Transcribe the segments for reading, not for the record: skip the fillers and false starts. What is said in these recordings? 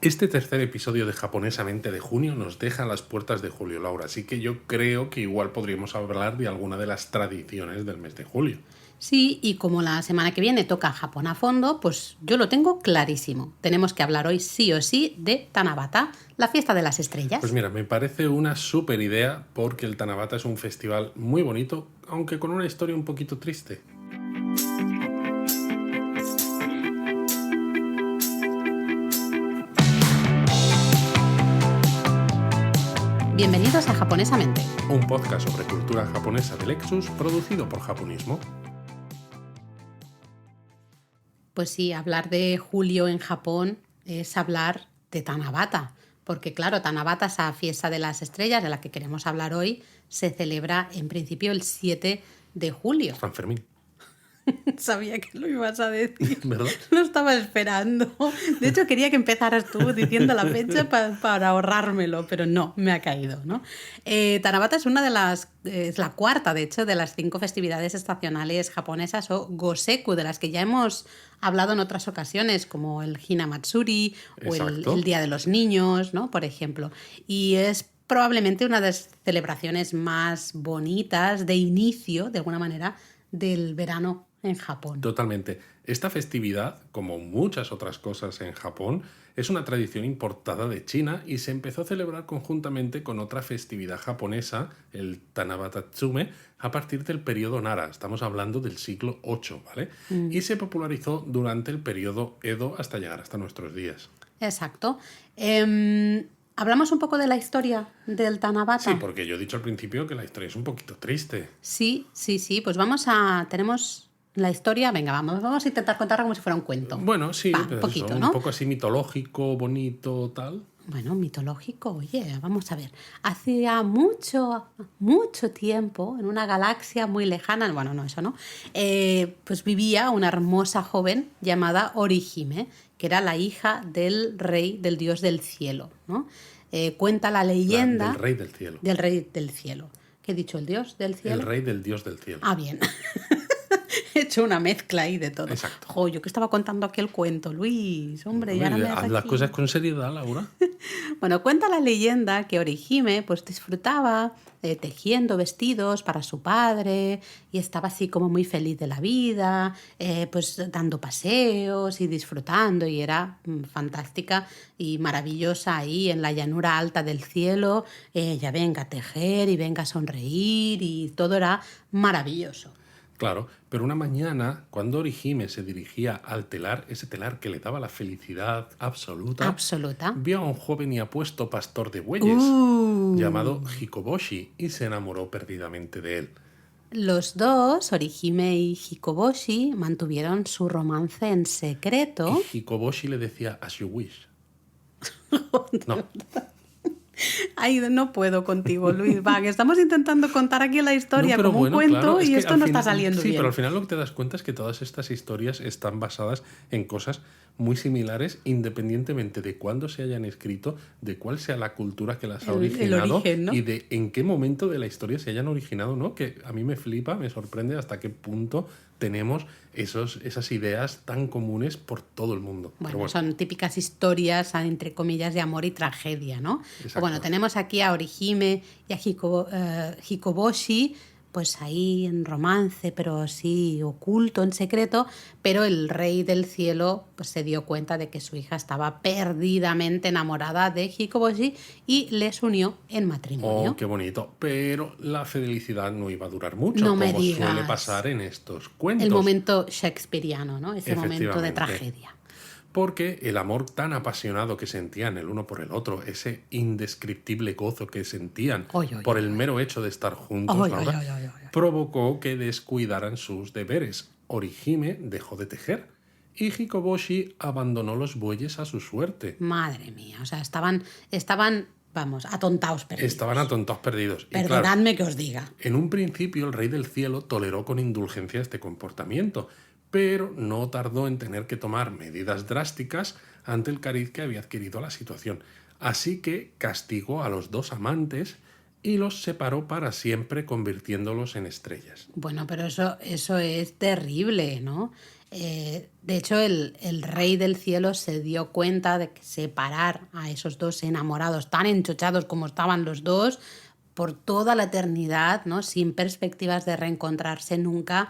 Este tercer episodio de Japonesamente de junio nos deja a las puertas de julio, Laura, así que yo creo que igual podríamos hablar de alguna de las tradiciones del mes de julio. Sí, y como la semana que viene toca Japón a fondo, pues yo lo tengo clarísimo. Tenemos que hablar hoy sí o sí de Tanabata, la fiesta de las estrellas. Pues mira, me parece una súper idea porque el Tanabata es un festival muy bonito, aunque con una historia un poquito triste. Bienvenidos a Japonesamente. Un podcast sobre cultura japonesa de Lexus producido por Japonismo. Pues sí, hablar de julio en Japón es hablar de Tanabata, porque claro, Tanabata, esa fiesta de las estrellas de la que queremos hablar hoy, se celebra en principio el 7 de julio. San Fermín. Sabía que lo ibas a decir. ¿Verdad? Lo estaba esperando. De hecho, quería que empezaras tú diciendo la fecha para ahorrármelo, pero no, me ha caído, ¿no? Tanabata es una de las... Es la cuarta, de hecho, de las 5 festividades estacionales japonesas o Goseku, de las que ya hemos hablado en otras ocasiones, como el Hinamatsuri o el Día de los Niños, ¿no? Por ejemplo. Y es probablemente una de las celebraciones más bonitas de inicio, de alguna manera, del verano en Japón. Totalmente. Esta festividad, como muchas otras cosas en Japón, es una tradición importada de China y se empezó a celebrar conjuntamente con otra festividad japonesa, el Tanabata-tsume, a partir del periodo Nara. Estamos hablando del siglo VIII, ¿vale? Y se popularizó durante el periodo Edo hasta llegar hasta nuestros días. Exacto. ¿Hablamos un poco de la historia del Tanabata? Sí, porque yo he dicho al principio que la historia es un poquito triste. Sí. Pues tenemos la historia, venga, vamos a intentar contarla como si fuera un cuento. Bueno, sí, un pero poquito, eso, ¿no? Un poco así mitológico, bonito, tal. Bueno, mitológico, oye, vamos a ver. Hacía mucho tiempo, en una galaxia muy lejana, bueno, no, eso no, pues vivía una hermosa joven llamada Orihime, que era la hija del rey, del dios del cielo, ¿no? Cuenta la leyenda... Del rey del cielo. Del rey del cielo. ¿Qué he dicho? ¿El dios del cielo? El rey del dios del cielo. Ah, bien. He hecho una mezcla ahí de todo. Exacto. Jo, yo que estaba contando aquí el cuento, Luis, hombre, ya no haz las cosas con seriedad, Laura. Bueno, cuenta la leyenda que Orihime pues disfrutaba tejiendo vestidos para su padre y estaba así como muy feliz de la vida, pues dando paseos y disfrutando, y era fantástica y maravillosa ahí en la llanura alta del cielo. Ella venga a tejer y venga a sonreír y todo era maravilloso. Claro, pero una mañana, cuando Orihime se dirigía al telar, ese telar que le daba la felicidad absoluta, vio a un joven y apuesto pastor de bueyes llamado Hikoboshi y se enamoró perdidamente de él. Los dos, Orihime y Hikoboshi, mantuvieron su romance en secreto. Y Hikoboshi le decía, as you wish. No. Ay, no puedo contigo, Luis. Va, que estamos intentando contar aquí la historia como un cuento, claro, y esto no está saliendo bien. Sí, pero al final lo que te das cuenta es que todas estas historias están basadas en cosas muy similares, independientemente de cuándo se hayan escrito, de cuál sea la cultura que las ha originado, el origen, ¿no? Y de en qué momento de la historia se hayan originado, ¿no? Que a mí me flipa, me sorprende hasta qué punto tenemos esas ideas tan comunes por todo el mundo. Bueno, son típicas historias, entre comillas, de amor y tragedia, ¿no? Bueno, tenemos aquí a Orihime y a Hikoboshi, pues ahí en romance, pero sí oculto, en secreto, pero el rey del cielo pues se dio cuenta de que su hija estaba perdidamente enamorada de Hikoboshi y les unió en matrimonio. Oh, qué bonito. Pero la felicidad no iba a durar mucho, no como suele pasar en estos cuentos. El momento shakespeariano, ¿no? Ese momento de tragedia. Porque el amor tan apasionado que sentían el uno por el otro, ese indescriptible gozo que sentían por el mero hecho de estar juntos, provocó que descuidaran sus deberes. Orihime dejó de tejer y Hikoboshi abandonó los bueyes a su suerte. Madre mía, o sea, estaban vamos, atontados perdidos. Estaban atontados perdidos. Perdonadme que os diga. En un principio el rey del cielo toleró con indulgencia este comportamiento, pero no tardó en tener que tomar medidas drásticas ante el cariz que había adquirido la situación. Así que castigó a los dos amantes y los separó para siempre, convirtiéndolos en estrellas. Bueno, pero eso es terrible, ¿no? De hecho, el rey del cielo se dio cuenta de que separar a esos dos enamorados tan enchochados como estaban los dos por toda la eternidad, ¿no? Sin perspectivas de reencontrarse nunca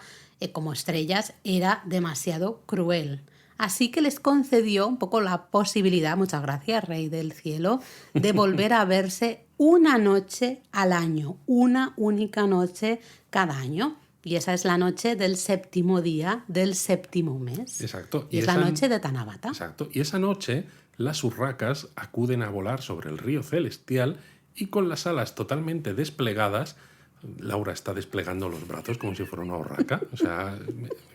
como estrellas, era demasiado cruel. Así que les concedió un poco la posibilidad, muchas gracias, Rey del Cielo, de volver a verse una noche al año, una única noche cada año. Y esa es la noche del séptimo día del séptimo mes. Exacto. Y es la noche de Tanabata. Exacto. Y esa noche las urracas acuden a volar sobre el río celestial y con las alas totalmente desplegadas. Laura está desplegando los brazos como si fuera una urraca. O sea,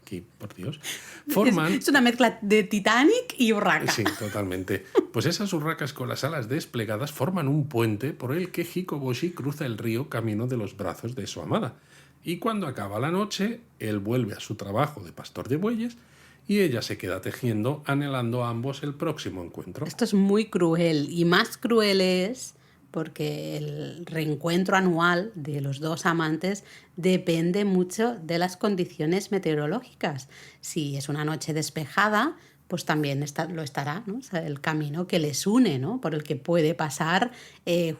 aquí, por Dios. Forman... Es una mezcla de Titanic y urraca. Sí, totalmente. Pues esas urracas con las alas desplegadas forman un puente por el que Hikoboshi cruza el río camino de los brazos de su amada. Y cuando acaba la noche, él vuelve a su trabajo de pastor de bueyes y ella se queda tejiendo, anhelando a ambos el próximo encuentro. Esto es muy cruel, y más cruel es porque el reencuentro anual de los dos amantes depende mucho de las condiciones meteorológicas. Si es una noche despejada, pues también lo estará, ¿no? O sea, el camino que les une, ¿no? Por el que puede pasar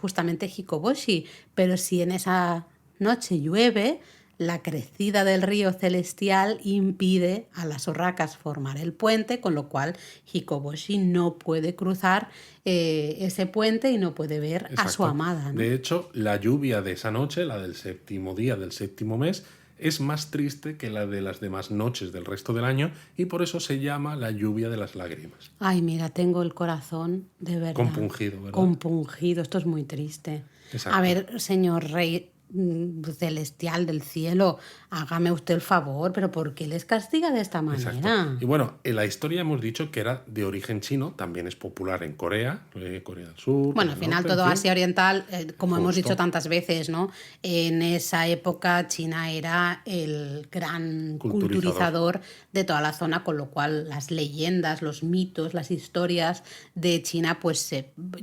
justamente Hikoboshi. Pero si en esa noche llueve, la crecida del río celestial impide a las urracas formar el puente, con lo cual Hikoboshi no puede cruzar ese puente y no puede ver Exacto. a su amada, ¿no? De hecho, la lluvia de esa noche, la del séptimo día del séptimo mes, es más triste que la de las demás noches del resto del año y por eso se llama la lluvia de las lágrimas. Ay, mira, tengo el corazón de verdad compungido, ¿verdad? Compungido, esto es muy triste. Exacto. A ver, señor rey celestial del cielo, hágame usted el favor, pero ¿por qué les castiga de esta manera? Exacto. Y bueno, en la historia hemos dicho que era de origen chino, también es popular en Corea, Corea del Sur. Bueno, al final todo Asia Oriental, como hemos Justo. dicho tantas veces, ¿no? En esa época China era el gran culturizador de toda la zona, con lo cual las leyendas, los mitos, las historias de China pues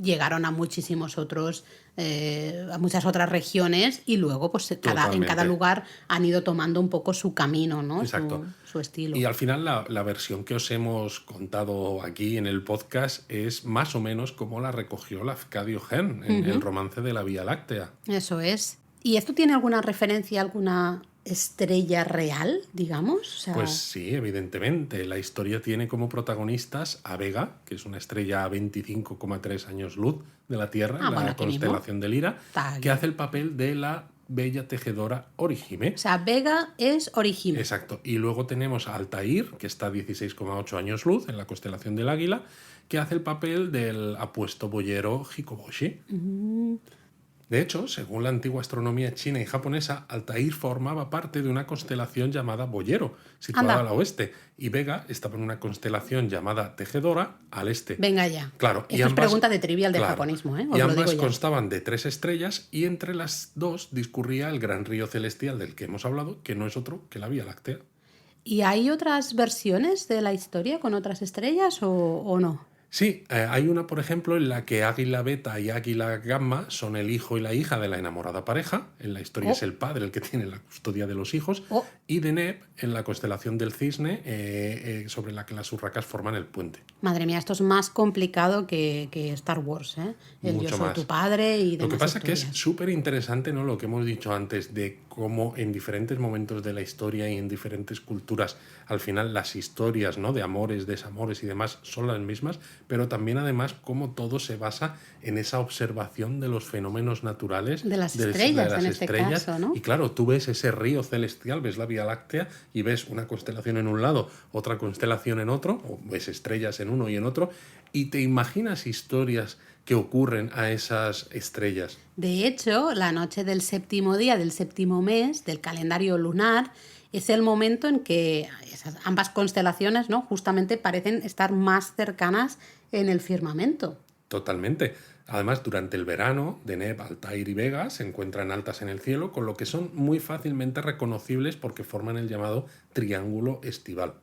llegaron a muchísimos otros a muchas otras regiones y luego pues en cada lugar han ido tomando un poco su camino, ¿no? Exacto. Su estilo. Y al final la versión que os hemos contado aquí en el podcast es más o menos como la recogió Lafcadio Hearn en el romance de la Vía Láctea. Eso es. ¿Y esto tiene alguna referencia, alguna estrella real, digamos? O sea... Pues sí, evidentemente. La historia tiene como protagonistas a Vega, que es una estrella a 25,3 años luz de la Tierra, la constelación de Lira, que hace el papel de la bella tejedora Orihime. O sea, Vega es Orihime. Exacto. Y luego tenemos a Altair, que está a 16,8 años luz en la constelación del Águila, que hace el papel del apuesto boyero Hikoboshi. De hecho, según la antigua astronomía china y japonesa, Altair formaba parte de una constelación llamada Boyero, situada al oeste, y Vega estaba en una constelación llamada Tejedora, al este. Venga ya. Claro. Esto es pregunta de trivial de japonismo, ¿eh? Y ambas constaban de 3 estrellas, y entre las dos discurría el gran río celestial del que hemos hablado, que no es otro que la Vía Láctea. ¿Y hay otras versiones de la historia con otras estrellas o no? Sí, hay una, por ejemplo, en la que Águila Beta y Águila Gamma son el hijo y la hija de la enamorada pareja. En la historia es el padre el que tiene la custodia de los hijos. Y Deneb, en la constelación del Cisne, sobre la que las urracas forman el puente. Madre mía, esto es más complicado que Star Wars, ¿eh? Mucho Yo soy más. Tu padre y demás. Lo que pasa es que historias. es súper interesante, ¿no? Lo que hemos dicho antes de cómo en diferentes momentos de la historia y en diferentes culturas, al final las historias, ¿no? De amores, desamores y demás son las mismas, pero también además cómo todo se basa en esa observación de los fenómenos naturales. De las estrellas, en este caso, ¿no? Y claro, tú ves ese río celestial, ves la Vía Láctea y ves una constelación en un lado, otra constelación en otro, o ves estrellas en uno y en otro, y te imaginas historias que ocurren a esas estrellas. De hecho, la noche del séptimo día del séptimo mes del calendario lunar es el momento en que ambas constelaciones, ¿no? Justamente parecen estar más cercanas en el firmamento. Totalmente. Además, durante el verano, Deneb, Altair y Vega se encuentran altas en el cielo, con lo que son muy fácilmente reconocibles porque forman el llamado triángulo estival.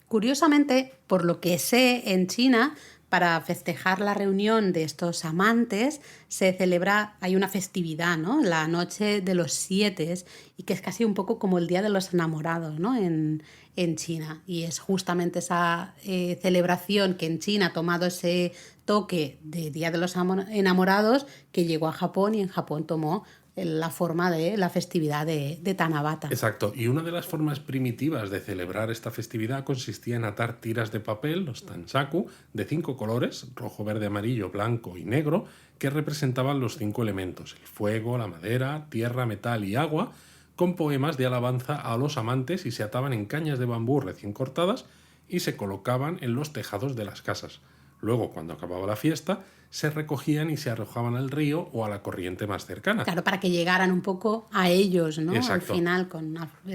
Curiosamente, por lo que sé, en China para festejar la reunión de estos amantes, se celebra, hay una festividad, ¿no? La noche de los 7, y que es casi un poco como el Día de los Enamorados, ¿no? En China. Y es justamente esa celebración que en China ha tomado ese toque de Día de los Enamorados que llegó a Japón, y en Japón tomó la forma de la festividad de Tanabata. Exacto, y una de las formas primitivas de celebrar esta festividad consistía en atar tiras de papel, los tansaku, de 5 colores, rojo, verde, amarillo, blanco y negro, que representaban los 5 elementos, el fuego, la madera, tierra, metal y agua, con poemas de alabanza a los amantes, y se ataban en cañas de bambú recién cortadas y se colocaban en los tejados de las casas. Luego, cuando acababa la fiesta, se recogían y se arrojaban al río o a la corriente más cercana. Claro, para que llegaran un poco a ellos, ¿no? Exacto. Al final,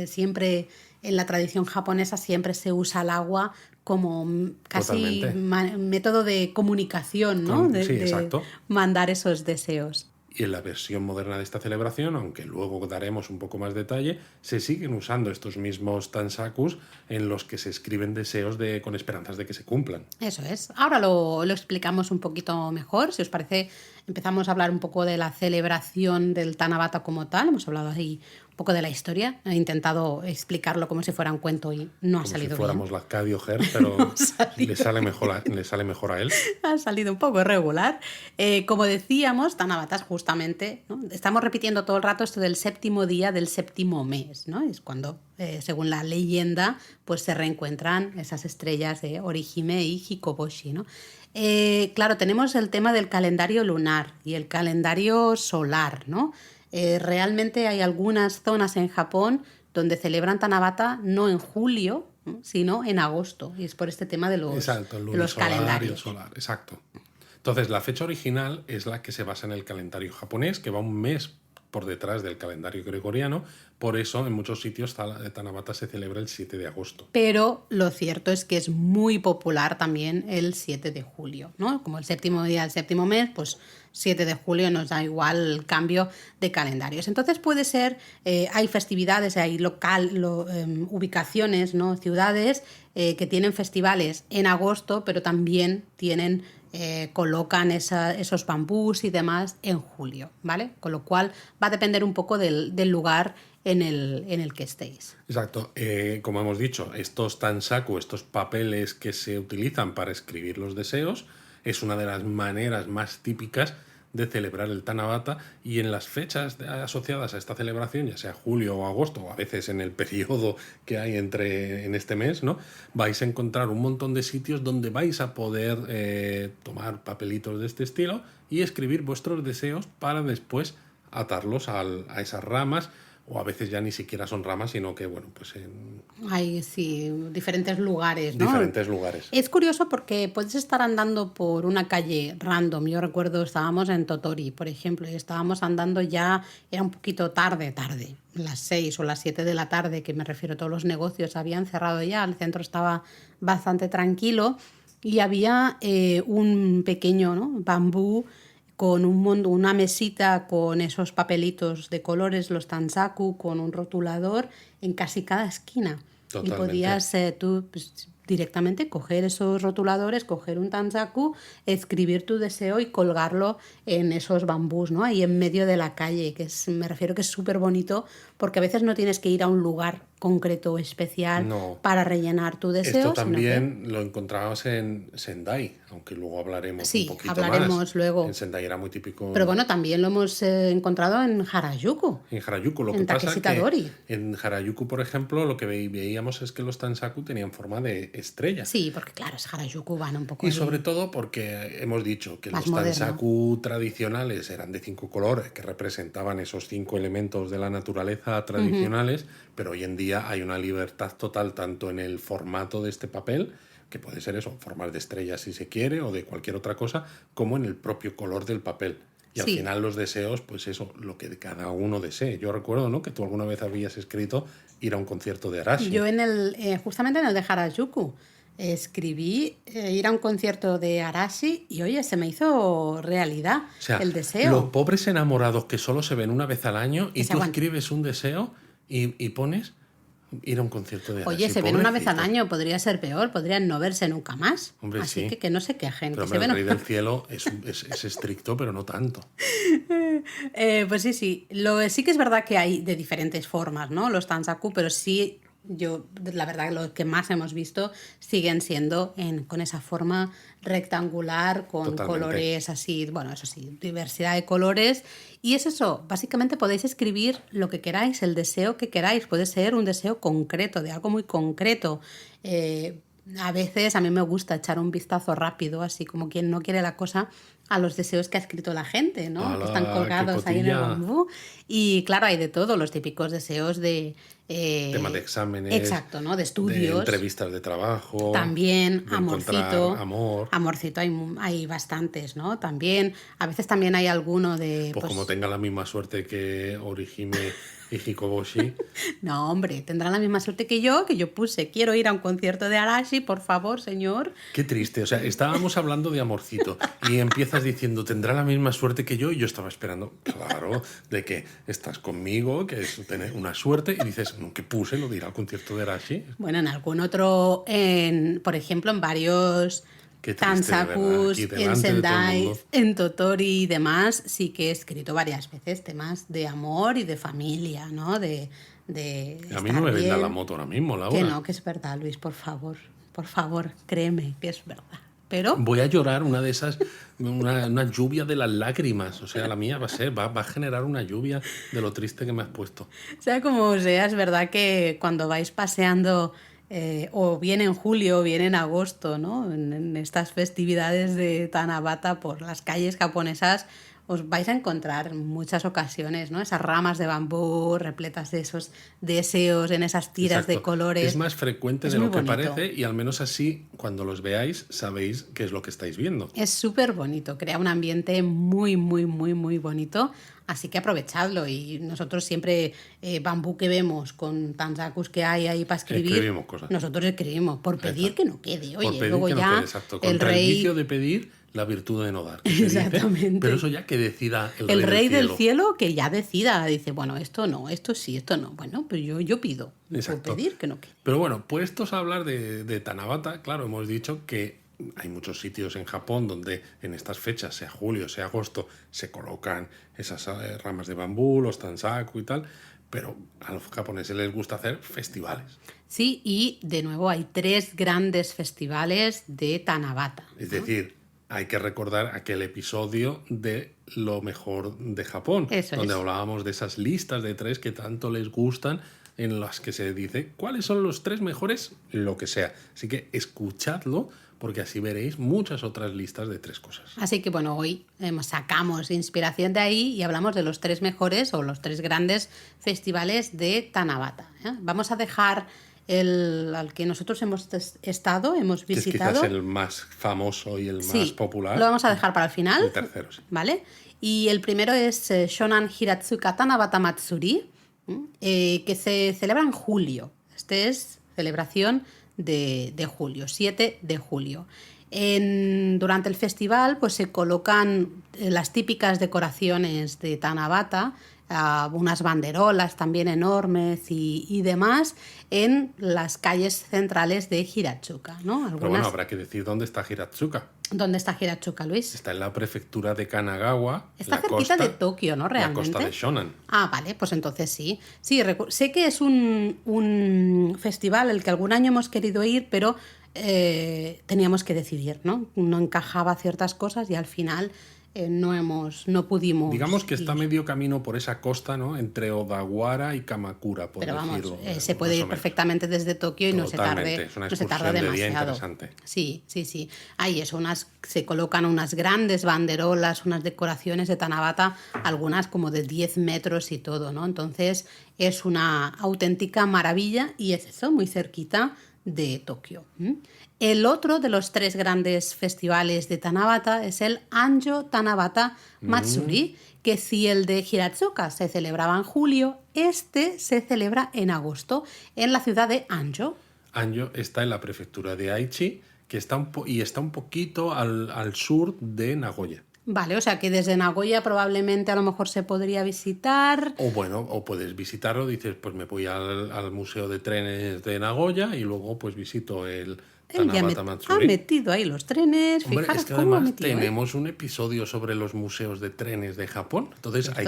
siempre en la tradición japonesa siempre se usa el agua como casi método de comunicación, ¿no? Sí, exacto. De mandar esos deseos. Y en la versión moderna de esta celebración, aunque luego daremos un poco más detalle, se siguen usando estos mismos tansakus en los que se escriben deseos con esperanzas de que se cumplan. Eso es. Ahora lo explicamos un poquito mejor. Si os parece, empezamos a hablar un poco de la celebración del Tanabata como tal. Hemos hablado ahí un poco de la historia. He intentado explicarlo como si fuera un cuento y no ha salido bien. Como si fuéramos la Cadio Ger, pero no le sale mejor a él. Ha salido un poco irregular. Como decíamos, Tanabata es justamente, ¿no? Estamos repitiendo todo el rato esto del 7º día del 7º mes, ¿no? Es cuando, según la leyenda, pues se reencuentran esas estrellas de Orihime y Hikoboshi, ¿no? Claro, tenemos el tema del calendario lunar y el calendario solar, ¿no? Realmente hay algunas zonas en Japón donde celebran Tanabata no en julio, ¿no? Sino en agosto. Y es por este tema de los, exacto, el de los solar calendarios. Y el solar, exacto. Entonces, la fecha original es la que se basa en el calendario japonés, que va un mes por detrás del calendario gregoriano. Por eso, en muchos sitios, Tanabata se celebra el 7 de agosto. Pero lo cierto es que es muy popular también el 7 de julio, ¿no? Como el 7º día del 7º mes, pues 7 de julio nos da igual el cambio de calendarios. Entonces puede ser, hay festividades, hay ubicaciones, ¿no? Ciudades que tienen festivales en agosto, pero también tienen... colocan esos bambús y demás en julio, ¿vale? Con lo cual va a depender un poco del lugar en el que estéis. Exacto. Como hemos dicho, estos tansaku, estos papeles que se utilizan para escribir los deseos, es una de las maneras más típicas de celebrar el Tanabata, y en las fechas asociadas a esta celebración, ya sea julio o agosto, o a veces en el periodo que hay en este mes, ¿no? Vais a encontrar un montón de sitios donde vais a poder tomar papelitos de este estilo y escribir vuestros deseos para después atarlos a esas ramas, o a veces ya ni siquiera son ramas, sino que, bueno, pues Hay, sí, diferentes lugares, ¿no? diferentes lugares. Es curioso porque puedes estar andando por una calle random. Yo recuerdo, estábamos en Totori, por ejemplo, y estábamos andando ya, era un poquito tarde, las 6 o las 7 de la tarde, que me refiero, todos los negocios habían cerrado ya, el centro estaba bastante tranquilo, y había un pequeño, ¿no? bambú con una mesita con esos papelitos de colores, los tansaku, con un rotulador en casi cada esquina. Totalmente. Y podías tú pues, directamente coger esos rotuladores, coger un tansaku, escribir tu deseo y colgarlo en esos bambús, ¿no? Ahí en medio de la calle, me refiero que es súper bonito, porque a veces no tienes que ir a un lugar concreto o especial para rellenar tu deseo. Esto también lo encontrabas en Sendai, aunque luego hablaremos un poquito hablaremos más. Luego. En Sendai era muy típico. Pero bueno, también lo hemos encontrado en Harajuku. En Harajuku, lo que pasa es que en Harajuku, por ejemplo, lo que veíamos es que los tansaku tenían forma de estrella. Sí, porque claro, es Harajuku, van un poco... Y sobre todo porque hemos dicho que los tansaku tradicionales eran de 5 colores, que representaban esos 5 elementos de la naturaleza tradicionales, pero hoy en día hay una libertad total tanto en el formato de este papel, que puede ser eso, formas de estrellas si se quiere o de cualquier otra cosa, como en el propio color del papel. Y al final los deseos, pues eso, lo que cada uno desee. Yo recuerdo, ¿no?, que tú alguna vez habías escrito ir a un concierto de Arashi. Yo justamente en el de Harajuku escribí ir a un concierto de Arashi y oye, se me hizo realidad el deseo. Los pobres enamorados que solo se ven una vez al año y tú escribes un deseo y pones Ir a un concierto de Oye, Arashi, se ven una vez al pobrecitos. año, podría ser peor, podrían no verse nunca más. Hombre, Así sí. que no se quejen. Pero Que se hombre, el ven Rey del Cielo es estricto, pero no tanto. Pues sí, sí. Sí que es verdad que hay de diferentes formas, ¿no? Los Tansaku, pero sí, la verdad, los que más hemos visto siguen siendo con esa forma rectangular, con Totalmente. colores así, bueno, eso sí, diversidad de colores. Y es eso, básicamente podéis escribir lo que queráis, el deseo que queráis. Puede ser un deseo concreto, de algo muy concreto. A veces a mí me gusta echar un vistazo rápido, así como quien no quiere la cosa, a los deseos que ha escrito la gente, ¿no? Que están ¡Hala, qué colgados ahí en el cotilla! bambú. Y claro, hay de todo, los típicos deseos de... Tema de exámenes, exacto, ¿no? De de estudios. entrevistas de trabajo, También de amorcito. encontrar amor. Amorcito hay bastantes, ¿no? También, a veces también hay alguno de... Pues como tenga la misma suerte que Orihime y Hikoboshi. No, hombre, tendrán la misma suerte que yo puse, quiero ir a un concierto de Arashi, por favor, señor. Qué triste, o sea, estábamos hablando de amorcito y empiezas diciendo, tendrá la misma suerte que yo, y yo estaba esperando, claro, de que estás conmigo, que es tener una suerte, y dices, no, que puse lo de ir al concierto de Arashi. Bueno, en algún otro, por ejemplo, en varios Qué triste, de verdad, Tansakus, aquí en delante de todo el Sendai, mundo. en Totori y demás, sí que he escrito varias veces temas de amor y de familia, ¿no? De A mí estar no me venda bien. la moto ahora mismo, Laura. Que no, que es verdad, Luis, por favor, créeme que es verdad. Pero, Voy a llorar una de esas, una lluvia de las lágrimas. O sea, la mía va a generar una lluvia de lo triste que me has puesto. sea como sea, es verdad que cuando vais paseando, o bien en julio o bien en agosto, ¿no? En estas festividades de Tanabata por las calles japonesas, os vais a encontrar en muchas ocasiones, ¿no? Esas ramas de bambú repletas de esos deseos en esas tiras de Exacto. colores. Es más frecuente Es de lo muy que bonito. parece, y al menos así, cuando los veáis, sabéis qué es lo que estáis viendo. Es súper bonito, crea un ambiente muy, muy, muy, muy bonito. Así que aprovechadlo. Y nosotros siempre, bambú que vemos con tansakus que hay ahí para escribir, Escribimos cosas. nosotros escribimos por pedir Exacto. que no quede. Oye, Por pedir luego que no ya quede, exacto. el Contra el rey, vicio de pedir, la virtud de no dar. Que se dice. Exactamente. Pero eso ya que decida el rey del cielo. cielo que ya decida, dice, bueno, esto no, esto sí, esto no. Bueno, pero yo pido, por Exacto. pedir que no quede. Pero bueno, puestos a hablar de Tanabata, claro, hemos dicho que hay muchos sitios en Japón donde en estas fechas, sea julio, sea agosto, se colocan esas ramas de bambú, los tansaku y tal, pero a los japoneses les gusta hacer festivales. Sí, y de nuevo hay 3 grandes festivales de Tanabata. Es decir, hay que recordar aquel episodio de Lo mejor de Japón, Eso donde es. hablábamos de esas listas de 3 que tanto les gustan, en las que se dice cuáles son los 3 mejores, lo que sea. Así que escuchadlo, porque así veréis muchas otras listas de 3 cosas. Así que bueno, hoy sacamos inspiración de ahí y hablamos de los 3 mejores o los 3 grandes festivales de Tanabata. Vamos a dejar al que nosotros hemos estado, hemos Que es visitado. quizás el más famoso y el más Sí, popular. lo vamos a dejar para el final. El tercero, sí. ¿Vale? Y el primero es Shonan Hiratsuka Tanabata Matsuri, que se celebra en julio. Este es celebración de julio, 7 de julio. Durante el festival pues se colocan las típicas decoraciones de Tanabata, unas banderolas también enormes y demás en las calles centrales de Hiratsuka, ¿no? Pero bueno, habrá que decir dónde está Hiratsuka. ¿Dónde está Hiratsuka, Luis? Está en la prefectura de Kanagawa. Está la cerquita costa, de Tokio, ¿no? Realmente. La costa de Shonan. Ah, vale, pues entonces sí. Sí, sé que es un festival al que algún año hemos querido ir, pero teníamos que decidir, ¿no? No encajaba ciertas cosas y al final no pudimos. Digamos que está ir. medio camino por esa costa, ¿no? Entre Odawara y Kamakura, por Pero vamos, decirlo. se puede más ir o menos. perfectamente desde Tokio y no se Totalmente, tarde, es una no se tarda excursión de día demasiado. interesante. Sí, sí, sí. Hay eso, se colocan unas grandes banderolas, unas decoraciones de Tanabata, algunas como de 10 metros y todo, ¿no? Entonces es una auténtica maravilla y es eso, muy cerquita de Tokio. El otro de los 3 grandes festivales de Tanabata es el Anjo Tanabata Matsuri, que si el de Hiratsuka se celebraba en julio, este se celebra en agosto en la ciudad de Anjo. Anjo está en la prefectura de Aichi, que está un poquito al sur de Nagoya. Vale, o sea que desde Nagoya probablemente a lo mejor se podría visitar. O bueno, o puedes visitarlo, dices, pues me voy al Museo de Trenes de Nagoya y luego pues visito el Él ya Tanabata ha Matsuri. metido ahí los trenes, Hombre, fijaros es que cómo ha además metido, ¿eh? tenemos un episodio sobre los museos de trenes de Japón. Entonces Cierto.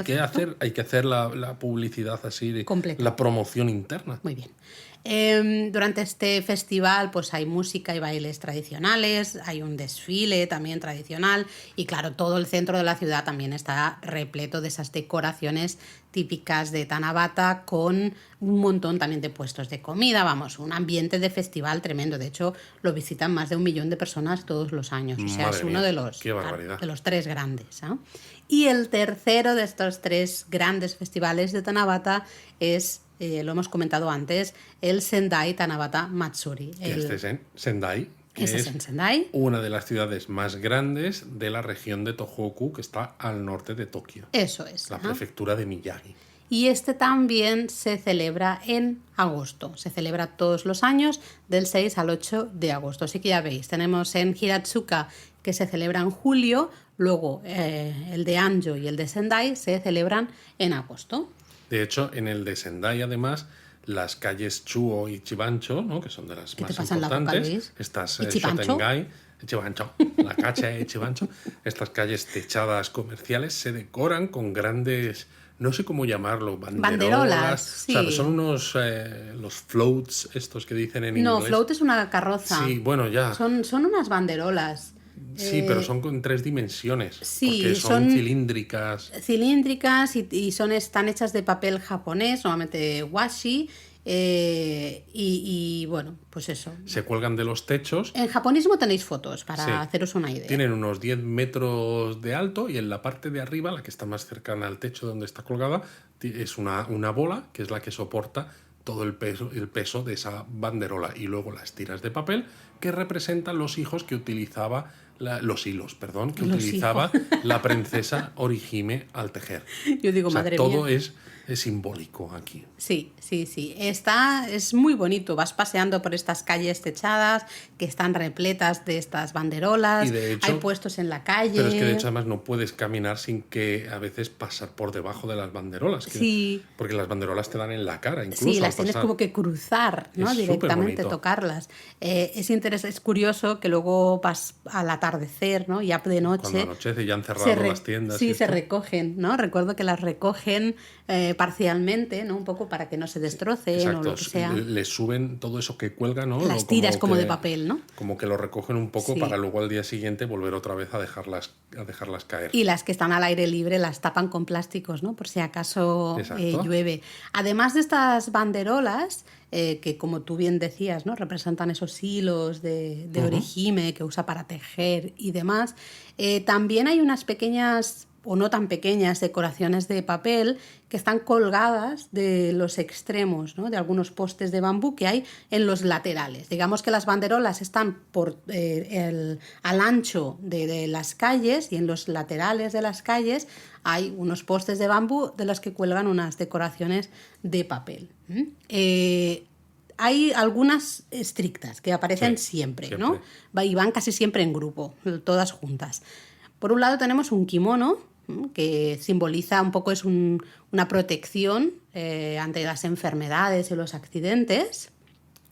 hay que hacer la publicidad así, Completa. la promoción interna. Muy bien. Durante este festival pues hay música y bailes tradicionales, hay un desfile también tradicional y claro, todo el centro de la ciudad también está repleto de esas decoraciones típicas de Tanabata con un montón también de puestos de comida, vamos, un ambiente de festival tremendo. De hecho, lo visitan más de 1 millón de personas todos los años. O sea, Madre es uno mía, de los, qué barbaridad. de los 3 grandes. ¿Ah? Y el tercero de estos 3 grandes festivales de Tanabata es, lo hemos comentado antes, el Sendai Tanabata Matsuri. Este es en Sendai, que Ese es en Sendai. una de las ciudades más grandes de la región de Tohoku, que está al norte de Tokio, Eso es. la ajá. prefectura de Miyagi. Y este también se celebra en agosto. Se celebra todos los años del 6 al 8 de agosto. Así que ya veis, tenemos en Hiratsuka que se celebra en julio, luego el de Anjo y el de Sendai se celebran en agosto. De hecho, en el de Sendai, además, las calles Chuo y Chibancho, ¿no? Que son de las ¿Qué te más pasa en la boca, importantes, Luis? estas ¿Y Chibancho? Shotengai, Chibancho, la calle de Chibancho, estas calles techadas comerciales se decoran con grandes, no sé cómo llamarlo, Banderolas, sí. O sea, son unos, los floats estos que dicen en No, inglés. float es una carroza. Sí, bueno, ya. Son unas banderolas. Sí, pero son con 3 dimensiones. sí, porque son cilíndricas. Cilíndricas y están hechas de papel japonés, normalmente washi. Y bueno, pues eso. Se cuelgan de los techos. En japonismo tenéis fotos para Sí. haceros una idea. Tienen unos 10 metros de alto y en la parte de arriba, la que está más cercana al techo donde está colgada, es una bola que es la que soporta todo el peso de esa banderola. Y luego las tiras de papel que representan los hijos que utilizaba... los hilos, perdón, que Los utilizaba la princesa Orihime al tejer. Yo digo, O sea, madre todo mía. es simbólico aquí. Sí. Es muy bonito. Vas paseando por estas calles techadas que están repletas de estas banderolas. Y de hecho, hay puestos en la calle. Pero es que de hecho además no puedes caminar sin que a veces pasar por debajo de las banderolas. Sí. Porque las banderolas te dan en la cara incluso. Sí, al las tienes pasar. como que cruzar, ¿no? Es Directamente, superbonito. tocarlas. Es curioso que luego vas al atardecer, ¿no? Ya de noche. Cuando anochece ya han cerrado las tiendas. Sí, y se esto. recogen, ¿no? Recuerdo que las recogen parcialmente, ¿no? Un poco para que no se destrocen o Exacto, lo que sea. le suben todo eso que cuelga, ¿no? Las tiras como de papel, ¿no? Como que lo recogen un poco Sí. para luego al día siguiente volver otra vez a dejarlas caer. Y las que están al aire libre las tapan con plásticos, ¿no? Por si acaso Exacto. llueve. Además de estas banderolas, que como tú bien decías, ¿no? Representan esos hilos de orihime que usa para tejer y demás, también hay unas pequeñas o no tan pequeñas decoraciones de papel que están colgadas de los extremos, ¿no? De algunos postes de bambú que hay en los laterales. Digamos que las banderolas están al ancho de las calles y en los laterales de las calles hay unos postes de bambú de los que cuelgan unas decoraciones de papel. Hay algunas estrictas que aparecen siempre, ¿no? Y van casi siempre en grupo, todas juntas. Por un lado tenemos un kimono, que simboliza un poco, es una protección ante las enfermedades y los accidentes.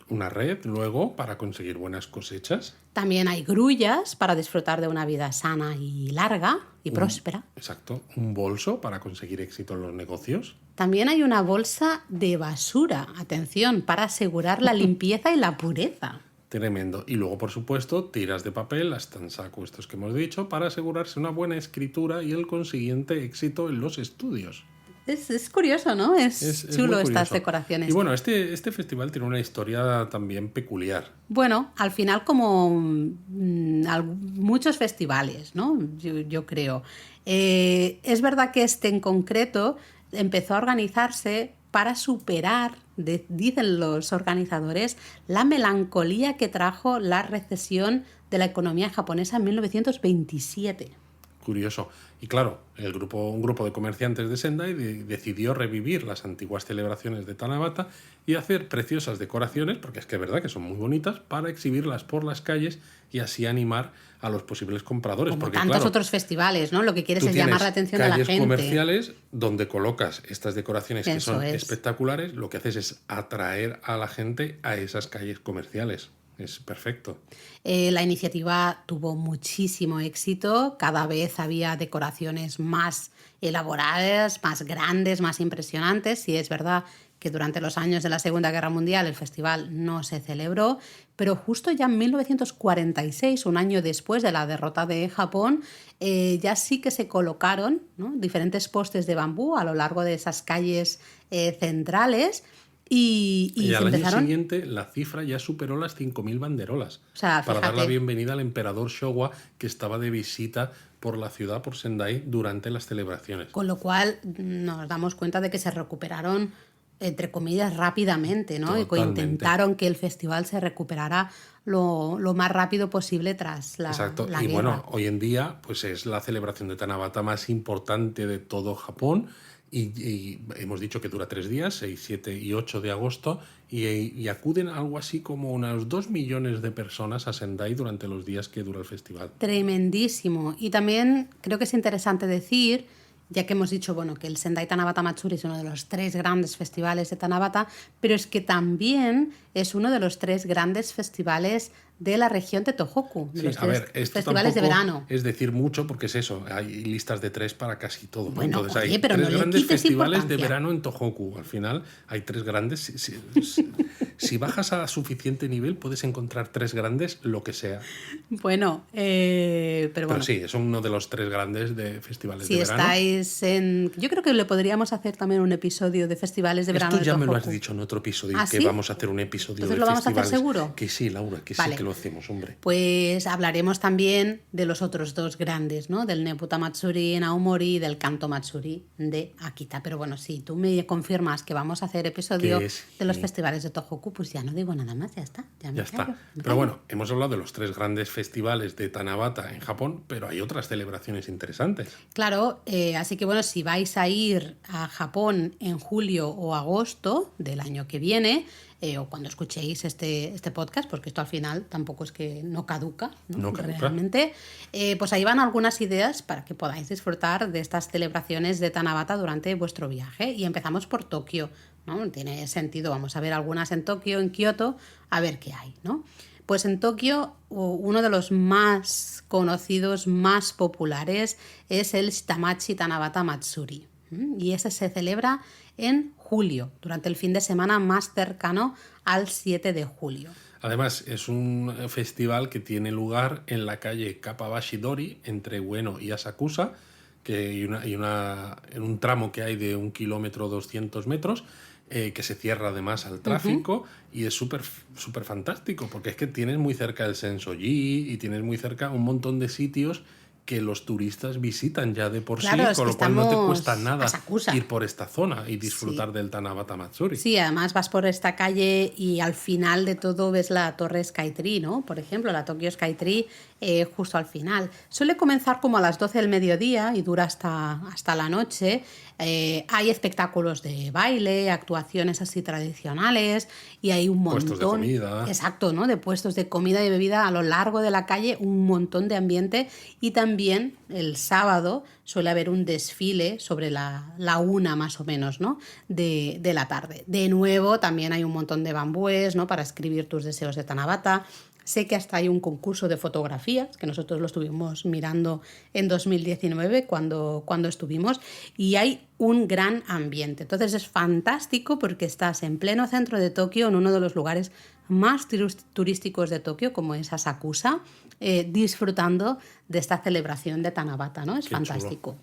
Una red, luego, para conseguir buenas cosechas. También hay grullas para disfrutar de una vida sana y larga y próspera. Exacto. Un bolso para conseguir éxito en los negocios. También hay una bolsa de basura, atención, para asegurar la limpieza y la pureza. Tremendo. Y luego, por supuesto, tiras de papel, las tansaku estos que hemos dicho, para asegurarse una buena escritura y el consiguiente éxito en los estudios. Es curioso, ¿no? Es chulo muy estas curioso. decoraciones. Y bueno, este festival tiene una historia también peculiar. Bueno, al final como muchos festivales, ¿no? Yo creo. Es verdad que este en concreto empezó a organizarse para superar, dicen los organizadores, la melancolía que trajo la recesión de la economía japonesa en 1927. Curioso. Y claro, un grupo de comerciantes de Sendai decidió revivir las antiguas celebraciones de Tanabata y hacer preciosas decoraciones, porque es que es verdad que son muy bonitas, para exhibirlas por las calles y así animar a los posibles compradores. Como porque, tantos claro, otros festivales, ¿no? Lo que quieres tú es llamar tienes la atención de la calles gente. comerciales donde colocas estas decoraciones que Eso son es. espectaculares, lo que haces es atraer a la gente a esas calles comerciales. Es perfecto. La iniciativa tuvo muchísimo éxito, cada vez había decoraciones más elaboradas, más grandes, más impresionantes, y es verdad que durante los años de la Segunda Guerra Mundial el festival no se celebró, pero justo ya en 1946, un año después de la derrota de Japón, ya sí que se colocaron, ¿no?, diferentes postes de bambú a lo largo de esas calles centrales. Y Y se al año empezaron, siguiente la cifra ya superó las 5.000 banderolas o sea, para dar la fíjate, bienvenida al emperador Showa que estaba de visita por la ciudad, por Sendai, durante las celebraciones. con lo cual nos damos cuenta de que se recuperaron, entre comillas, rápidamente, ¿no? Y que Totalmente. intentaron que el festival se recuperara lo más rápido posible tras Exacto. la Y guerra. bueno, hoy en día pues es la celebración de Tanabata más importante de todo Japón y hemos dicho que dura 3 días, 6, 7 y 8 de agosto y acuden algo así como unos 2 millones de personas a Sendai durante los días que dura el festival. Tremendísimo. Y también creo que es interesante decir, ya que hemos dicho, bueno, que el Sendai Tanabata Matsuri es uno de los 3 grandes festivales de Tanabata, pero es que también es uno de los 3 grandes festivales de la región de Tohoku, de Sí, los a 3 ver, esto festivales de tampoco verano. es decir mucho porque es eso, hay listas de 3 para casi todo, ¿no? Bueno, Entonces hay oye, pero 3 no le grandes quites festivales de importancia. verano en Tohoku. Al final hay 3 grandes. Si bajas a suficiente nivel puedes encontrar 3 grandes, lo que sea. Bueno, pero Pero bueno, sí, es uno de los 3 grandes de festivales si de verano. estáis en... Yo creo que le podríamos hacer también un episodio de festivales de verano Esto ya de me lo has Tohoku. dicho en otro episodio, ¿Ah, que sí? vamos a hacer un episodio Entonces de lo vamos a hacer festivales. seguro. Que sí, Laura, que Vale. sí que lo hacemos, hombre. Pues hablaremos también de los otros 2 grandes, ¿no? Del Nebuta Matsuri en Aomori y del Kanto Matsuri de Akita. Pero bueno, si tú me confirmas que vamos a hacer episodio Que sí. de los festivales de Tohoku, pues ya no digo nada más, ya está. Ya me Ya callo, está. me Pero callo. bueno, hemos hablado de los 3 grandes festivales de Tanabata en Japón, pero hay otras celebraciones interesantes. Claro, así que bueno, si vais a ir a Japón en julio o agosto del año que viene, o cuando escuchéis este podcast, porque esto al final tampoco es que no caduca, ¿no? No caduca. Realmente, pues ahí van algunas ideas para que podáis disfrutar de estas celebraciones de Tanabata durante vuestro viaje. Y empezamos por Tokio, ¿no? Tiene sentido, vamos a ver algunas en Tokio, en Kioto, a ver qué hay, ¿no? Pues en Tokio uno de los más conocidos, más populares, es el Shitamachi Tanabata Matsuri. Y ese se celebra en julio, durante el fin de semana más cercano al 7 de julio. Además, es un festival que tiene lugar en la calle Kappabashi-dori, entre Ueno y Asakusa, que en un tramo que hay de 1 kilómetro 200 metros, que se cierra además al tráfico y es súper fantástico, porque es que tienes muy cerca el Sensoji y tienes muy cerca un montón de sitios que los turistas visitan ya de por Claro, sí, es con que lo cual no te estamos cuesta nada Asakusa. ir por esta zona y disfrutar del Tanabata Matsuri. Sí, además vas por esta calle y al final de todo ves la Torre Skytree, ¿no? Por ejemplo, la Tokyo Skytree, justo al final. Suele comenzar como a las 12 del mediodía y dura hasta la noche. Hay espectáculos de baile, actuaciones así tradicionales y hay un montón... Puestos de comida. Exacto, ¿no? De puestos de comida y bebida a lo largo de la calle, un montón de ambiente. Y también el sábado suele haber un desfile sobre la 1 más o menos, ¿no? De la tarde. De nuevo, también hay un montón de bambúes, ¿no? Para escribir tus deseos de Tanabata. Sé que hasta hay un concurso de fotografías, que nosotros lo estuvimos mirando en 2019 cuando estuvimos, y hay un gran ambiente. Entonces es fantástico porque estás en pleno centro de Tokio, en uno de los lugares más turísticos de Tokio, como es Asakusa, disfrutando de esta celebración de Tanabata, ¿no? Es Qué fantástico.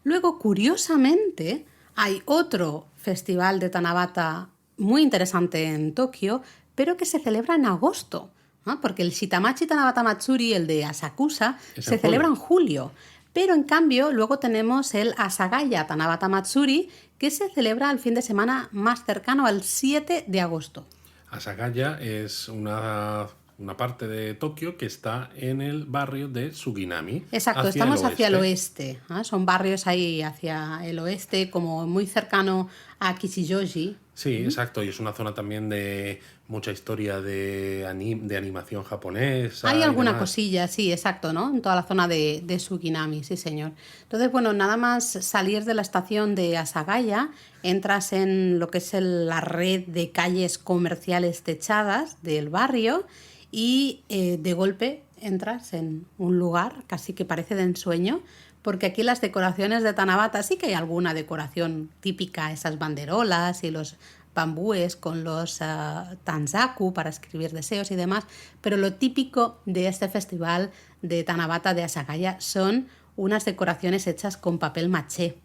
Luego, curiosamente, hay otro festival de Tanabata muy interesante en Tokio, pero que se celebra en agosto, ¿no? Porque el Shitamachi Tanabata Matsuri, el de Asakusa, se celebra en julio. Pero en cambio, luego tenemos el Asagaya Tanabata Matsuri, que se celebra el fin de semana más cercano al 7 de agosto. Asagaya es una una parte de Tokio que está en el barrio de Suginami. Exacto, estamos hacia el oeste. Son barrios ahí hacia el oeste, como muy cercano a Kichijoji. Sí, exacto, y es una zona también de mucha historia de animación japonesa. Hay y alguna demás. cosilla, sí, exacto, ¿no? En toda la zona de Suginami, sí, señor. Entonces, bueno, nada más salir de la estación de Asagaya, entras en lo que es la red de calles comerciales techadas del barrio y de golpe entras en un lugar casi que parece de ensueño, porque aquí las decoraciones de Tanabata sí que hay alguna decoración típica, esas banderolas y los bambúes con los tanzaku para escribir deseos y demás, pero lo típico de este festival de Tanabata de Asagaya son unas decoraciones hechas con papel maché,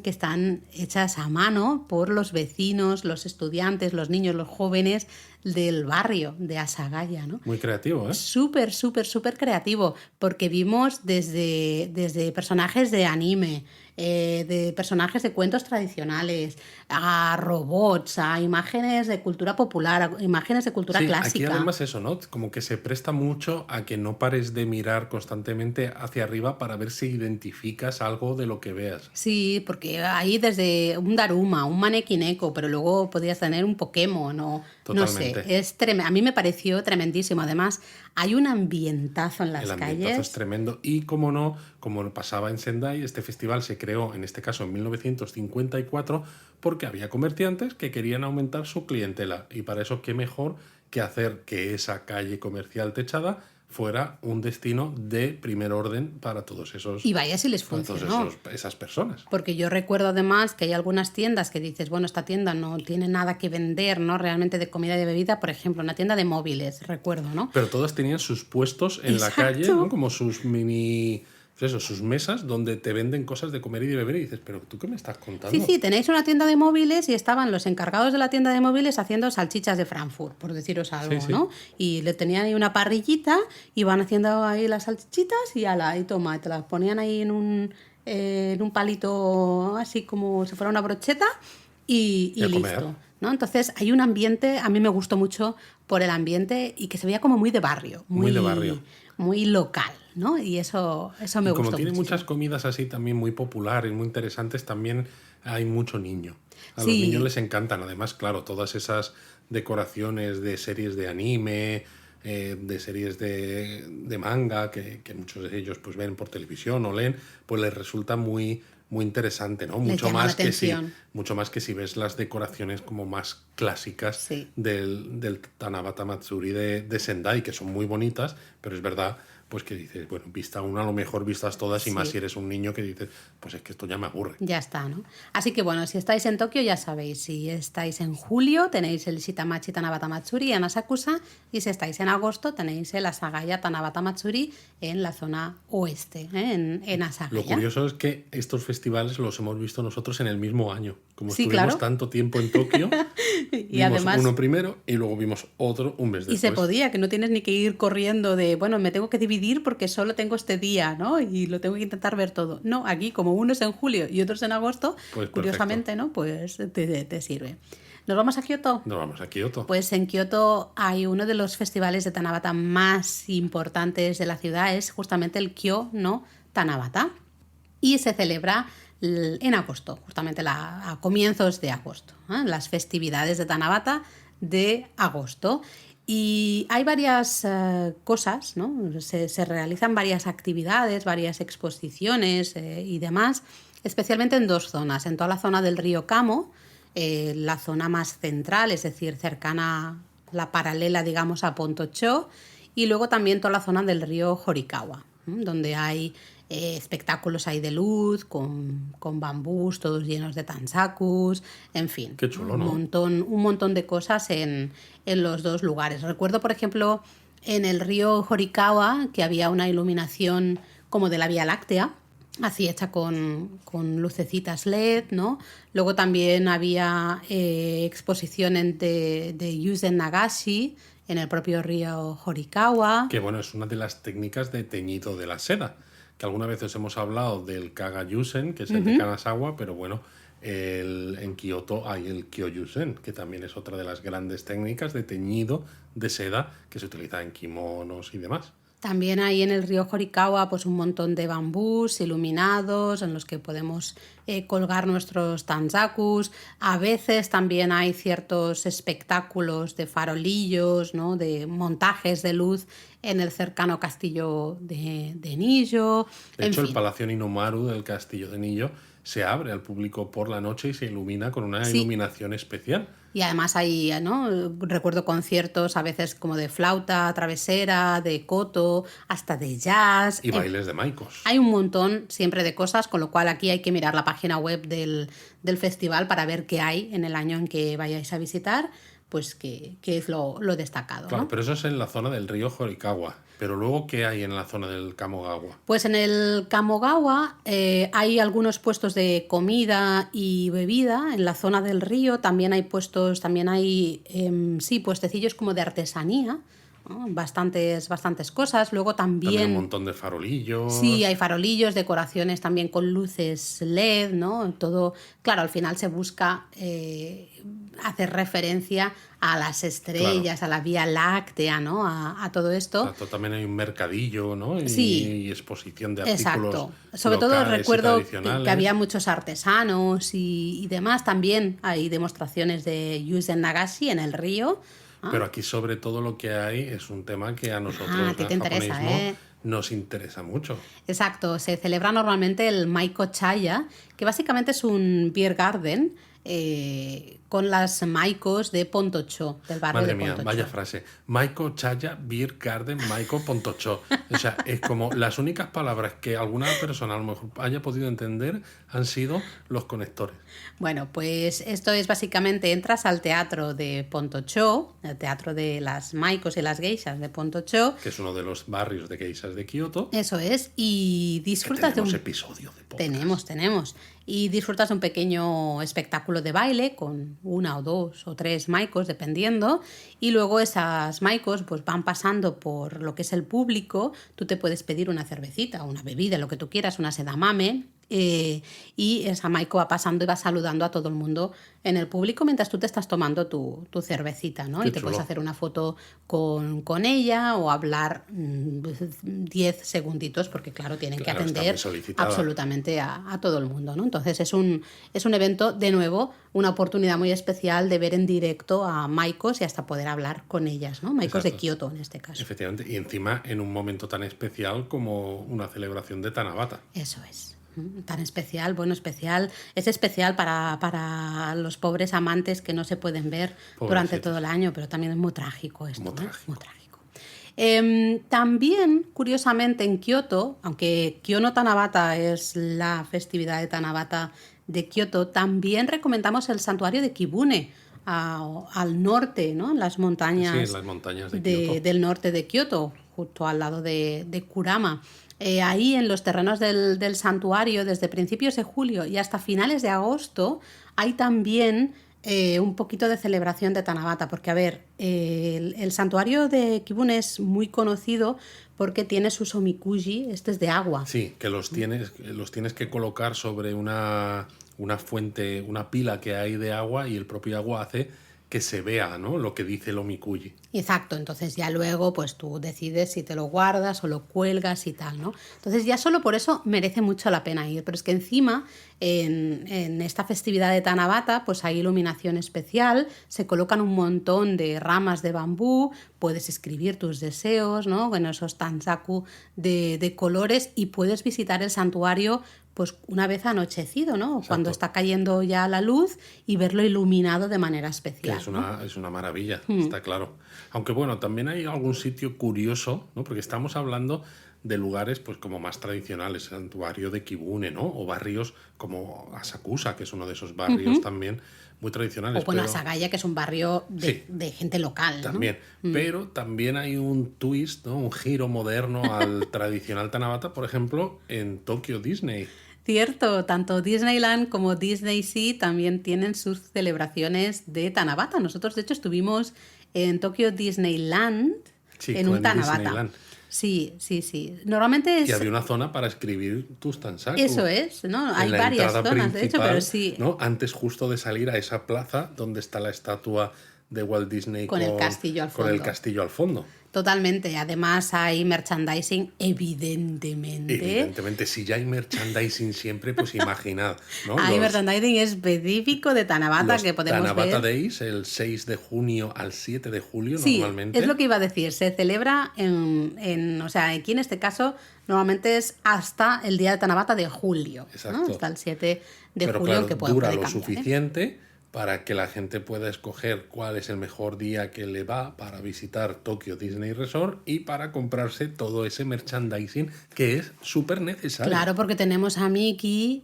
que están hechas a mano por los vecinos, los estudiantes, los niños, los jóvenes del barrio de Asagaya, ¿no? Muy creativo, ¿eh? Súper, súper, súper creativo, porque vimos desde personajes de anime, de personajes de cuentos tradicionales, a robots, a imágenes de cultura popular, a imágenes de cultura Sí, clásica. aquí además eso, ¿no? Como que se presta mucho a que no pares de mirar constantemente hacia arriba para ver si identificas algo de lo que veas. Sí, porque hay desde un Daruma, un Manekineko, pero luego podrías tener un Pokémon o no sé, Totalmente. es a mí me pareció tremendísimo. Además, hay un ambientazo en las El ambientazo calles. es tremendo y, como no, como pasaba en Sendai, este festival se creó, en este caso en 1954, porque había comerciantes que querían aumentar su clientela y para eso qué mejor que hacer que esa calle comercial techada fuera un destino de primer orden para todos esos, Y vaya si les para todos funcionó. esas personas. Porque yo recuerdo además que hay algunas tiendas que dices, bueno, esta tienda no tiene nada que vender, ¿no? Realmente de comida y de bebida, por ejemplo, una tienda de móviles, recuerdo, ¿no? Pero todas tenían sus puestos en la Exacto. calle, ¿no? Como sus mini, pues eso, sus mesas donde te venden cosas de comer y de beber y dices, pero ¿tú qué me estás contando? Sí, sí, tenéis una tienda de móviles y estaban los encargados de la tienda de móviles haciendo salchichas de Frankfurt, por deciros algo, Sí, sí. ¿no? Y le tenían ahí una parrillita, iban haciendo ahí las salchichitas y ala, y toma, y te las ponían ahí en un palito así como si fuera una brocheta y a listo. comer. ¿No? Entonces hay un ambiente, a mí me gustó mucho por el ambiente y que se veía como muy de barrio, Muy de barrio. muy local, ¿no? Y eso me Y como gustó tiene muchísimo. muchas comidas así también muy populares, muy interesantes, también hay mucho niño. A los Sí. niños les encantan. Además, claro, todas esas decoraciones de series de anime, de series de manga, que muchos de ellos pues ven por televisión o leen, pues les resulta muy, muy interesante, ¿no? Les llama la atención. Mucho más que si ves las decoraciones como más clásicas Sí. del Tanabata Matsuri de Sendai, que son muy bonitas, pero es verdad pues que dices, bueno, vista una, a lo mejor vistas todas, y más Sí. si eres un niño que dices, pues es que esto ya me aburre. Ya está, ¿no? Así que bueno, si estáis en Tokio ya sabéis, si estáis en julio tenéis el Shitamachi Tanabata Matsuri en Asakusa y si estáis en agosto tenéis el Asagaya Tanabata Matsuri en la zona oeste, en Asagaya. Lo curioso es que estos festivales los hemos visto nosotros en el mismo año. Como Sí, estuvimos claro. tanto tiempo en Tokio, Y vimos además uno primero y luego vimos otro un mes y después. se podía, que no tienes ni que ir corriendo de, bueno, me tengo que dividir porque solo tengo este día, ¿no? Y lo tengo que intentar ver todo. No, aquí como uno es en julio y otro es en agosto, Pues curiosamente, ¿no? Pues te sirve. ¿Nos vamos a Kioto? Nos vamos a Kioto. Pues en Kioto hay uno de los festivales de Tanabata más importantes de la ciudad, es justamente el Kyo no Tanabata. Y se celebra en agosto, justamente a comienzos de agosto, ¿eh? Las festividades de Tanabata de agosto. Y hay varias cosas, ¿no? Se realizan varias actividades, varias exposiciones y demás, especialmente en dos zonas, en toda la zona del río Kamo, la zona más central, es decir, cercana, la paralela, digamos, a Pontocho, y luego también toda la zona del río Horikawa, donde hay espectáculos ahí de luz, con bambús, todos llenos de tansakus, en fin. Qué chulo, ¿no? Un montón de cosas en los dos lugares. Recuerdo, por ejemplo, en el río Horikawa, que había una iluminación como de la Vía Láctea, así hecha con lucecitas LED, ¿no? Luego también había exposiciones de Yuzen Nagashi en el propio río Horikawa. Que bueno, es una de las técnicas de teñido de la seda. Que alguna vez os hemos hablado del Kagayusen, que es el de Kanazawa, pero bueno, En Kioto hay el Kyojusen, que también es otra de las grandes técnicas de teñido de seda que se utiliza en kimonos y demás. También hay en el río Horikawa pues un montón de bambús iluminados en los que podemos colgar nuestros tanzakus. A veces también hay ciertos espectáculos de farolillos, ¿no? De montajes de luz en el cercano castillo de Nijo. De hecho, el Palacio Ninomaru del castillo de Nijo se abre al público por la noche y se ilumina con una iluminación especial. Y además hay, ¿no? Recuerdo conciertos a veces como de flauta travesera, de koto, hasta de jazz. Y bailes de maicos. Hay un montón siempre de cosas, con lo cual aquí hay que mirar la página web del festival para ver qué hay en el año en que vayáis a visitar, pues qué es lo destacado. Claro, ¿no? pero eso es en la zona del río Horikawa. Pero luego, ¿qué hay en la zona del Kamogawa? Pues en el Kamogawa hay algunos puestos de comida y bebida. En la zona del río también hay puestos, puestecillos como de artesanía, ¿no? Bastantes cosas. Luego También un montón de farolillos. Sí, hay farolillos, decoraciones también con luces LED, ¿no? Todo, claro, al final se busca hacer referencia a las estrellas, claro, a la Vía Láctea, ¿no? A todo esto. Exacto, también hay un mercadillo, ¿no? Y exposición de artículos. Exacto. Sobre todo recuerdo que había muchos artesanos y demás. También hay demostraciones de Yuzen Nagashi en el río. Pero aquí sobre todo lo que hay es un tema que a nosotros a ti te interesa, nos interesa mucho. Exacto, se celebra normalmente el Maiko Chaya, que básicamente es un beer garden con las maikos de Pontocho, del barrio Madre de Pontocho. Madre mía, vaya frase. Maiko Chaya Beer Garden Maiko Pontocho. O sea, es como las únicas palabras que alguna persona a lo mejor haya podido entender han sido los conectores. Bueno, pues esto es básicamente, entras al teatro de Pontocho, el teatro de las maikos y las geishas de Pontocho. Que es uno de los barrios de geishas de Kioto. Eso es, y disfrutas de un episodio de podcast. Tenemos. Y disfrutas de un pequeño espectáculo de baile con una o dos o tres maikos, dependiendo, y luego esas maikos pues van pasando por lo que es el público. Tú te puedes pedir una cervecita, una bebida, lo que tú quieras, una sedamame, y esa maiko va pasando y va saludando a todo el mundo en el público mientras tú te estás tomando tu cervecita, ¿no? Y te puedes hacer una foto con ella o hablar 10 segunditos, porque claro, tienen que atender absolutamente a todo el mundo, ¿no? Entonces es un evento, de nuevo, una oportunidad muy especial de ver en directo a maikos y hasta poder hablar con ellas, ¿no? Maikos de Kioto en este caso. Efectivamente, y encima en un momento tan especial como una celebración de Tanabata. Eso es. Tan especial, es especial para los pobres amantes que no se pueden ver durante todo el año, pero también es muy trágico esto. Muy trágico. También, curiosamente, en Kioto, aunque Kyono Tanabata es la festividad de Tanabata de Kioto, también recomendamos el santuario de Kibune, al norte, ¿no? En las montañas, en las montañas de Kioto. Del norte de Kioto, justo al lado de Kurama. Ahí en los terrenos del santuario, desde principios de julio y hasta finales de agosto, hay también un poquito de celebración de Tanabata, porque a ver, el santuario de Kibune es muy conocido porque tiene sus omikuji, este es de agua. Sí, que los tienes que colocar sobre una fuente, una pila que hay de agua, y el propio agua hace que se vea, ¿no?, lo que dice el omikuji. Exacto, entonces ya luego pues tú decides si te lo guardas o lo cuelgas y tal, ¿no? Entonces ya solo por eso merece mucho la pena ir, pero es que encima en esta festividad de Tanabata pues hay iluminación especial, se colocan un montón de ramas de bambú, puedes escribir tus deseos, ¿no?, con esos tanzaku de colores, y puedes visitar el santuario pues una vez anochecido, ¿no? Exacto. Cuando está cayendo ya la luz, y verlo iluminado de manera especial. Que es una maravilla, está claro. Aunque bueno, también hay algún sitio curioso, ¿no? Porque estamos hablando de lugares pues como más tradicionales, el santuario de Kibune, ¿no? O barrios como Asakusa, que es uno de esos barrios también muy tradicionales. O bueno, Asagaya, que es un barrio de gente local, ¿no? También. Pero también hay un twist, ¿no?, un giro moderno al tradicional Tanabata, por ejemplo, en Tokyo Disney. Cierto, tanto Disneyland como Disney Sea también tienen sus celebraciones de Tanabata. Nosotros, de hecho, estuvimos en Tokyo Disneyland en un Tanabata. Sí, sí, sí. Normalmente Y es... había una zona para escribir tus tansaku. Eso es, ¿no? Hay En la varias entrada zonas, de hecho, principal, pero sí, ¿no? Antes justo de salir a esa plaza donde está la estatua de Walt Disney con el castillo al con el fondo. castillo al fondo. Totalmente. Además hay merchandising, evidentemente. Evidentemente, si ya hay merchandising siempre, pues imaginad, ¿no? Hay merchandising específico de Tanabata Los que podemos Tanabata ver. Days, el 6 de junio al 7 de julio Sí, normalmente. es lo que iba a decir. Se celebra o sea, aquí en este caso normalmente es hasta el día de Tanabata de julio, ¿no? Exacto. Hasta el 7 de Pero julio, claro, que puede dura lo cambiar, ¿eh? suficiente para que la gente pueda escoger cuál es el mejor día que le va para visitar Tokyo Disney Resort y para comprarse todo ese merchandising que es súper necesario. Claro, porque tenemos a Miki,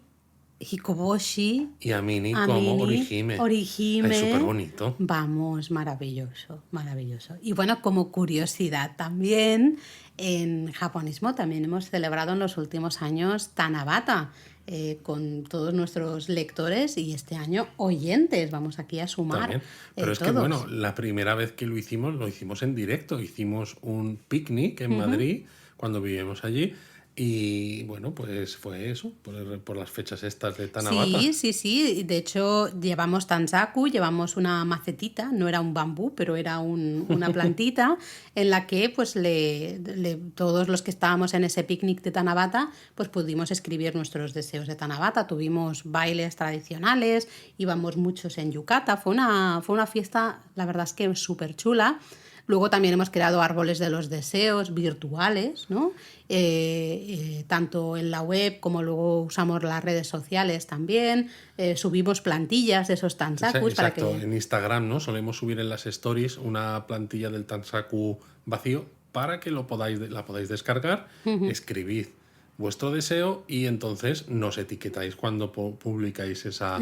Hikoboshi, Y a Mini a como Mini, Orihime. Orihime. Es súper bonito. Vamos, maravilloso, maravilloso. Y bueno, como curiosidad también, en Japonismo también hemos celebrado en los últimos años Tanabata con todos nuestros lectores y este año oyentes. Vamos aquí a sumar También. Pero es todos. que, bueno, la primera vez que lo hicimos en directo. Hicimos un picnic en Madrid cuando vivimos allí. Y bueno, pues fue eso, por las fechas estas de Tanabata. Sí, sí, sí. De hecho, llevamos tansaku, llevamos una macetita, no era un bambú, pero era una plantita en la que pues todos los que estábamos en ese picnic de Tanabata, pues pudimos escribir nuestros deseos de Tanabata. Tuvimos bailes tradicionales, íbamos muchos en yukata. Fue una fiesta, la verdad es que súper chula. Luego también hemos creado árboles de los deseos virtuales, ¿no? Tanto en la web como luego usamos las redes sociales también. Subimos plantillas de esos tansakus. Exacto, para que... en Instagram, ¿no? Solemos subir en las stories una plantilla del tansaku vacío para que la podáis descargar, escribid vuestro deseo y entonces nos etiquetáis cuando publicáis esa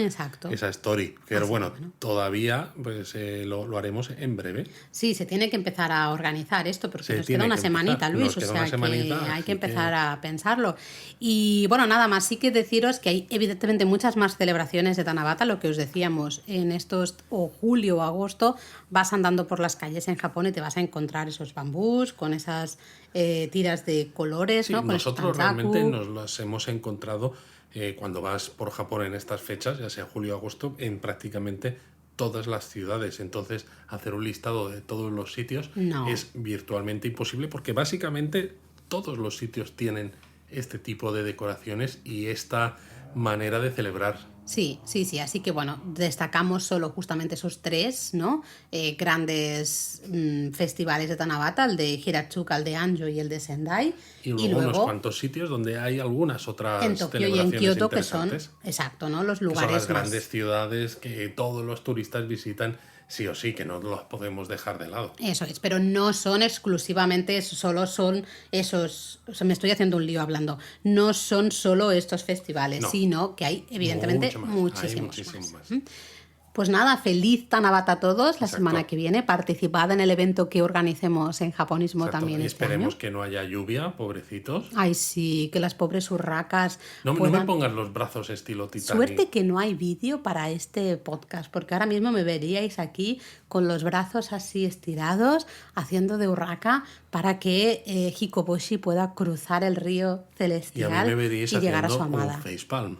story. Pero bueno, todavía pues, lo haremos en breve. Sí, se tiene que empezar a organizar esto porque nos queda una semanita, Luis, o sea que hay que empezar a pensarlo. Y bueno, nada más, sí que deciros que hay evidentemente muchas más celebraciones de Tanabata, lo que os decíamos, en estos o julio o agosto vas andando por las calles en Japón y te vas a encontrar esos bambús con esas tiras de colores, sí, ¿no? Con nosotros realmente nos las hemos encontrado cuando vas por Japón en estas fechas, ya sea julio o agosto, en prácticamente todas las ciudades. Entonces, hacer un listado de todos los sitios es virtualmente imposible porque básicamente todos los sitios tienen este tipo de decoraciones y esta manera de celebrar. Sí, sí, sí. Así que bueno, destacamos solo justamente esos tres, ¿no? Grandes festivales de Tanabata, el de Hiratsuka, el de Anjo y el de Sendai. Y luego unos cuantos sitios donde hay algunas otras en Tokio celebraciones y en Kioto que interesantes. son, exacto, ¿no? Los lugares que son las más... grandes ciudades que todos los turistas visitan sí o sí, que no los podemos dejar de lado. Eso es, pero no son exclusivamente, solo son esos, o sea, me estoy haciendo un lío hablando, no son solo estos festivales, sino que hay evidentemente muchísimos más. Pues nada, feliz Tanabata a todos. La semana que viene participad en el evento que organicemos en Japonismo también y este esperemos año. que no haya lluvia, pobrecitos. Ay, sí, que las pobres urracas no me pongas los brazos estilo Titanic. Suerte que no hay vídeo para este podcast, porque ahora mismo me veríais aquí con los brazos así estirados, haciendo de urraca para que Hikoboshi pueda cruzar el río celestial y a mí me veríais y llegar a su haciendo amada. un facepalm.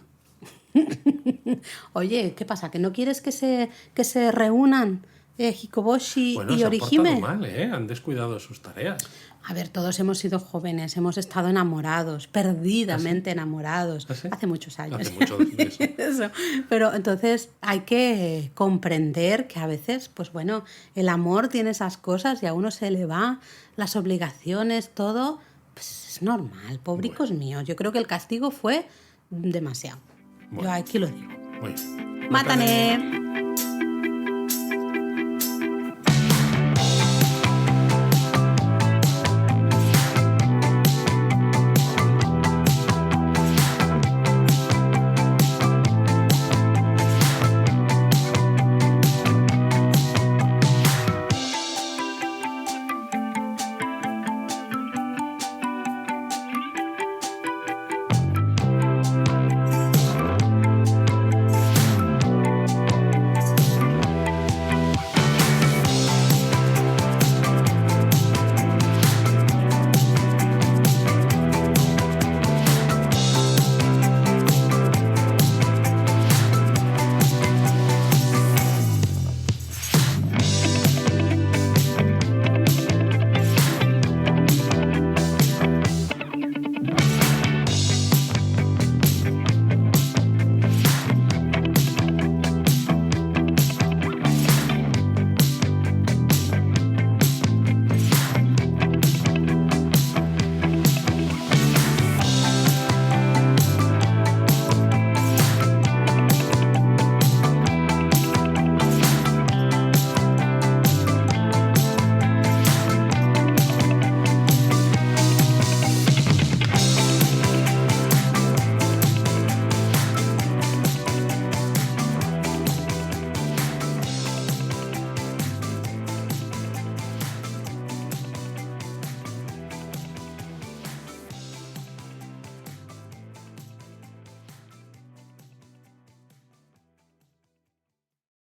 Oye, ¿qué pasa? ¿Que no quieres que se reúnan Hikoboshi y Orihime? Se han portado mal, han descuidado sus tareas. A ver, todos hemos sido jóvenes, hemos estado enamorados, perdidamente enamorados, hace muchos años. Hace mucho de eso. Pero entonces hay que comprender que a veces, pues bueno, el amor tiene esas cosas y a uno se le va las obligaciones, todo, pues es normal, pobricos míos. Yo creo que el castigo fue demasiado. Yo aquí lo digo. Muy bien. ¡Mátane!